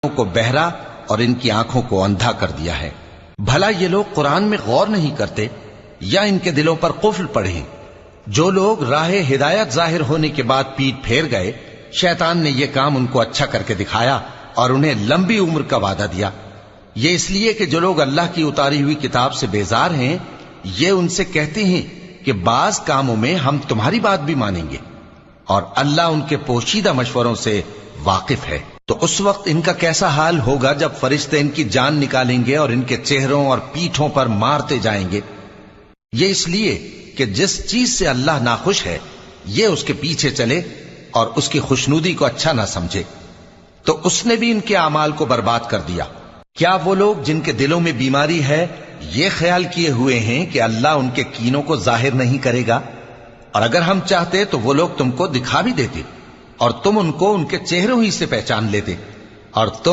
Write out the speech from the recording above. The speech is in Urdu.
کو بہرا اور ان کی آنکھوں کو اندھا کر دیا ہے۔ بھلا یہ لوگ قرآن میں غور نہیں کرتے یا ان کے دلوں پر قفل پڑے ہیں؟ جو لوگ راہ ہدایت ظاہر ہونے کے بعد پیٹ پھیر گئے، شیطان نے یہ کام ان کو اچھا کر کے دکھایا اور انہیں لمبی عمر کا وعدہ دیا۔ یہ اس لیے کہ جو لوگ اللہ کی اتاری ہوئی کتاب سے بیزار ہیں، یہ ان سے کہتے ہیں کہ بعض کاموں میں ہم تمہاری بات بھی مانیں گے، اور اللہ ان کے پوشیدہ مشوروں سے واقف ہے۔ تو اس وقت ان کا کیسا حال ہوگا جب فرشتے ان کی جان نکالیں گے اور ان کے چہروں اور پیٹھوں پر مارتے جائیں گے۔ یہ اس لیے کہ جس چیز سے اللہ ناخوش ہے، یہ اس کے پیچھے چلے اور اس کی خوشنودی کو اچھا نہ سمجھے، تو اس نے بھی ان کے اعمال کو برباد کر دیا۔ کیا وہ لوگ جن کے دلوں میں بیماری ہے یہ خیال کیے ہوئے ہیں کہ اللہ ان کے کینوں کو ظاہر نہیں کرے گا؟ اور اگر ہم چاہتے تو وہ لوگ تم کو دکھا بھی دیتے اور تم ان کو ان کے چہروں ہی سے پہچان لیتے، اور تم